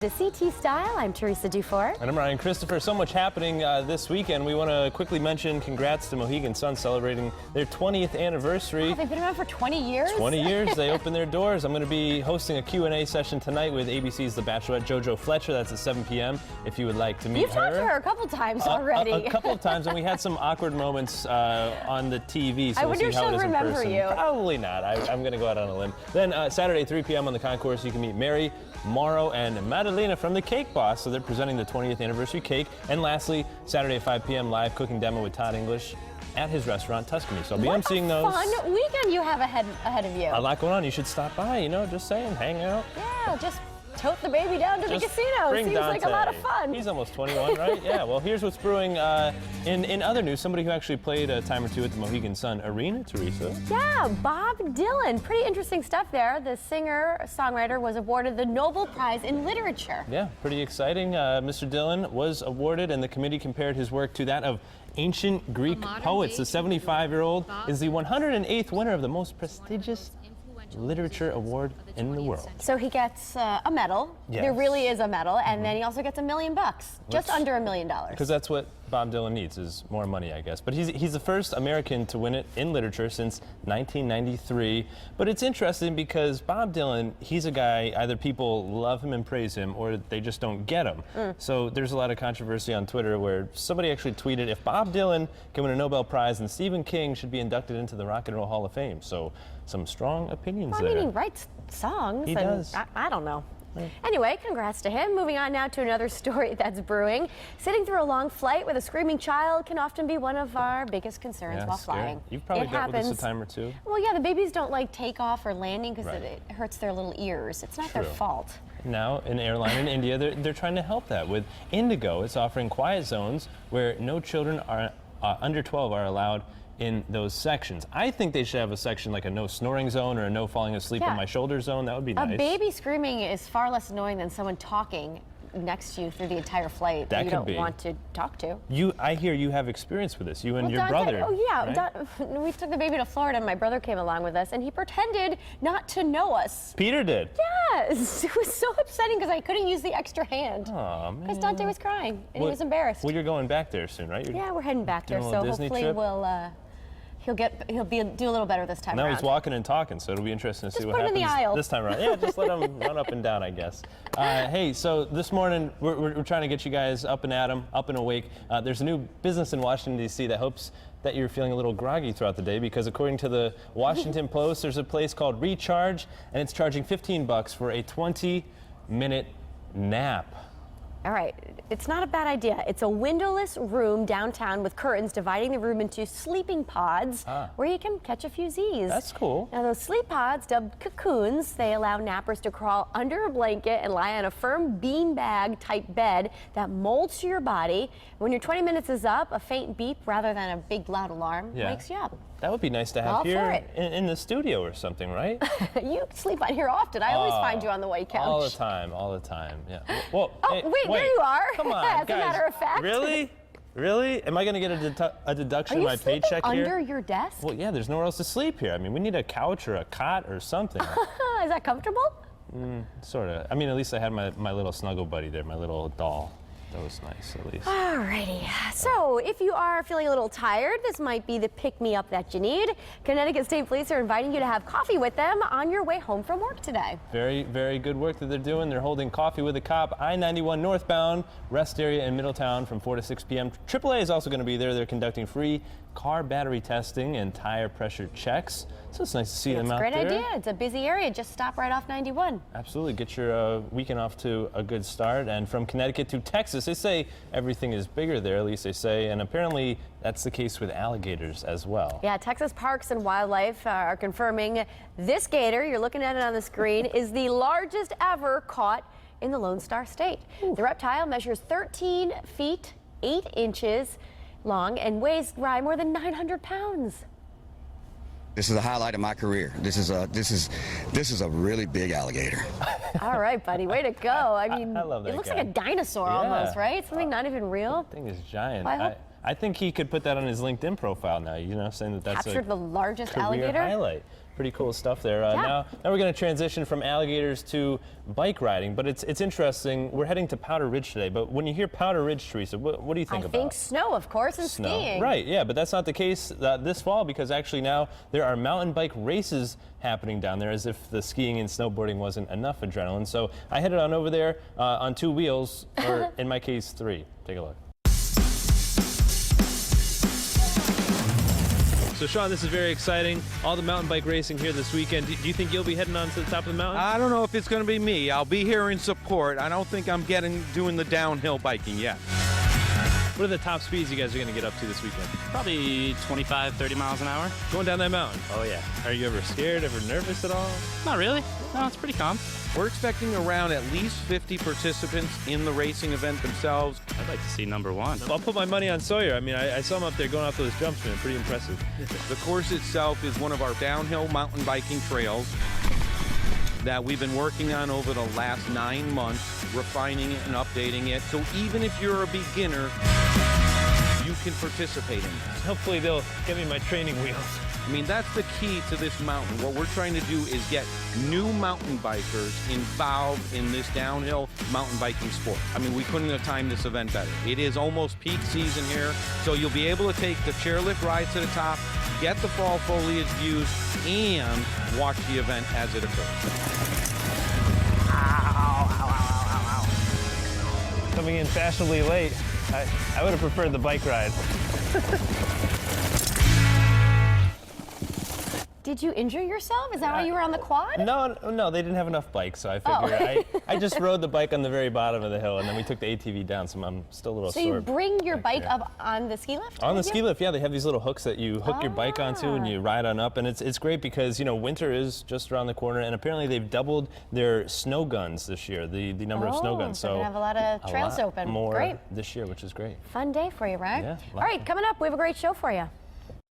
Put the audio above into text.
To CT Style, I'm Teresa Dufour. And I'm Ryan Christopher. So much happening this weekend. We want to quickly mention congrats to Mohegan Sun celebrating their 20th anniversary. Oh, they've been around for 20 years? 20 years. They opened their doors. I'm going to be hosting a Q&A session tonight with ABC's The Bachelorette, JoJo Fletcher. That's at 7 p.m. if you would like to meet her. You've talked to her a couple times already. A couple of times, and we had some awkward moments on the TV. So I wonder if she'll remember you. Probably not. I'm going to go out on a limb. Then Saturday, 3 p.m. on the concourse, you can meet Mary, Mauro, and Madalena from the Cake Boss. So they're presenting the 20th anniversary cake. And lastly, Saturday at 5 p.m. live cooking demo with Todd English at his restaurant, Tuscany. So I'll be emceeing those. What a fun weekend you have ahead of you. A lot going on. You should stop by, you know, just saying, hang out. Yeah, just tote the baby down to the casino. Seems like a lot of fun. He's almost 21, right? Yeah, well, here's what's brewing. In other news, somebody who actually played a time or two at the Mohegan Sun Arena, Teresa. Yeah, Bob Dylan. Pretty interesting stuff there. The singer-songwriter was awarded the Nobel Prize in Literature. Yeah, pretty exciting. Mr. Dylan was awarded, and the committee compared his work to that of ancient Greek poets. The 75-year-old is the 108th winner of the most prestigious literature award in the world. So he gets a medal. Yes. There really is a medal, and then he also gets $1 million, just under $1 million. Because that's what Bob Dylan needs, is more money, I guess. But he's the first American to win it in literature since 1993. But it's interesting because Bob Dylan, he's a guy, either people love him and praise him, or they just don't get him. So there's a lot of controversy on Twitter where somebody actually tweeted, if Bob Dylan can win a Nobel Prize, then Stephen King should be inducted into the Rock and Roll Hall of Fame. So some strong opinions there. I mean, he writes songs. He does. I don't know. Anyway, congrats to him. Moving on now to another story that's brewing. Sitting through a long flight with a screaming child can often be one of our biggest concerns while flying. You've probably dealt with this a time or two. Well, yeah, the babies don't like takeoff or landing because it hurts their little ears. It's not their fault. Now, an airline in India, they're trying to help that with Indigo. It's offering quiet zones where no children are under 12 are allowed in those sections. I think they should have a section like a no snoring zone or a no falling asleep on my shoulder zone. That would be nice. A baby screaming is far less annoying than someone talking next to you through the entire flight that you don't want to talk to. I hear you have experience with this, you and your brother. Oh yeah, right? We took the baby to Florida and my brother came along with us and he pretended not to know us. Peter did? Yes, it was so upsetting because I couldn't use the extra hand. Oh man. Because Dante was crying and he was embarrassed. Well, you're going back there soon, right? Yeah, we're heading back there, so hopefully he'll do a little better this time around. Now he's walking and talking, so it'll be interesting to see what happens in the aisle. This time around. Yeah, just let him run up and down, I guess. Hey, so this morning we're trying to get you guys up and at 'em, up and awake. There's a new business in Washington, D.C. that hopes that you're feeling a little groggy throughout the day because according to the Washington Post, there's a place called Recharge, and it's charging $15 for a 20-minute nap. All right, it's not a bad idea. It's a windowless room downtown with curtains dividing the room into sleeping pods where you can catch a few Z's. That's cool. Now those sleep pods, dubbed cocoons, they allow nappers to crawl under a blanket and lie on a firm beanbag type bed that molds to your body. When your 20 minutes is up, a faint beep rather than a big loud alarm wakes you up. That would be nice to have here in the studio or something, right? You sleep on here often. I always find you on the white couch. All the time, yeah. Well, hey, wait, there you are. Come on, As guys. a matter of fact. Really? Really? Am I going to get a deduction of my paycheck here? Are you sleeping under your desk? Well, yeah, there's nowhere else to sleep here. I mean, we need a couch or a cot or something. Is that comfortable? Sort of. I mean, at least I had my little snuggle buddy there, my little doll. That was nice, at least. Alrighty. So, if you are feeling a little tired, this might be the pick-me-up that you need. Connecticut State Police are inviting you to have coffee with them on your way home from work today. Very, very good work that they're doing. They're holding Coffee with a Cop, I-91 northbound, rest area in Middletown from 4 to 6 p.m. AAA is also going to be there. They're conducting free car battery testing and tire pressure checks. So it's nice to see them out there. It's a great idea. It's a busy area. Just stop right off 91. Absolutely. Get your weekend off to a good start. And from Connecticut to Texas, they say everything is bigger there, at least they say. And apparently that's the case with alligators as well. Yeah, Texas Parks and Wildlife are confirming this gator, you're looking at it on the screen, is the largest ever caught in the Lone Star State. Ooh. The reptile measures 13 feet, 8 inches long and weighs more than 900 pounds. This is the highlight of my career. This is a really big alligator. All right, buddy, way to go. I mean, I love that it looks guy. like a dinosaur almost, right? Something not even real. That thing is giant. Well, I think he could put that on his LinkedIn profile now, you know, saying that that's captured the largest career alligator highlight. Pretty cool stuff there. Yeah. Now we're going to transition from alligators to bike riding, but it's interesting. We're heading to Powder Ridge today, but when you hear Powder Ridge, Teresa, what do you think about? I think snow, of course, and Snow. skiing. Right, yeah, but that's not the case this fall, because actually now there are mountain bike races happening down there, as if the skiing and snowboarding wasn't enough adrenaline. So I headed on over there on 2 wheels, or in my case 3. Take a look. So Sean, this is very exciting. All the mountain bike racing here this weekend. Do you think you'll be heading on to the top of the mountain? I don't know if it's going to be me. I'll be here in support. I don't think I'm doing the downhill biking yet. What are the top speeds you guys are going to get up to this weekend? Probably 25, 30 miles an hour. Going down that mountain? Oh, yeah. Are you ever scared, ever nervous at all? Not really. No, it's pretty calm. We're expecting around at least 50 participants in the racing event themselves. I'd like to see number 1. I'll put my money on Sawyer. I mean, I saw him up there going off those jumps, man. Pretty impressive. The course itself is one of our downhill mountain biking trails that we've been working on over the last 9 months, refining it and updating it. So even if you're a beginner, you can participate in this. Hopefully they'll get me my training wheels. I mean, that's the key to this mountain. What we're trying to do is get new mountain bikers involved in this downhill mountain biking sport. I mean, we couldn't have timed this event better. It is almost peak season here, so you'll be able to take the chairlift ride to the top, get the fall foliage views, and watch the event as it occurs. Coming in fashionably late. I would have preferred the bike ride. Did you injure yourself? Is that why you were on the quad? No, they didn't have enough bikes, so I figured I just rode the bike on the very bottom of the hill, and then we took the ATV down, so I'm still a little So sore. you bring your bike there. up on the ski lift? On the with ski you? lift, yeah, they have these little hooks that you hook your bike onto and you ride on up, and it's great because, you know, winter is just around the corner, and apparently they've doubled their snow guns this year, the number of snow guns. So we're gonna have a lot of trails open. More Great. this year, which is great. Fun day for you, right? Yeah, All right, coming up, we have a great show for you.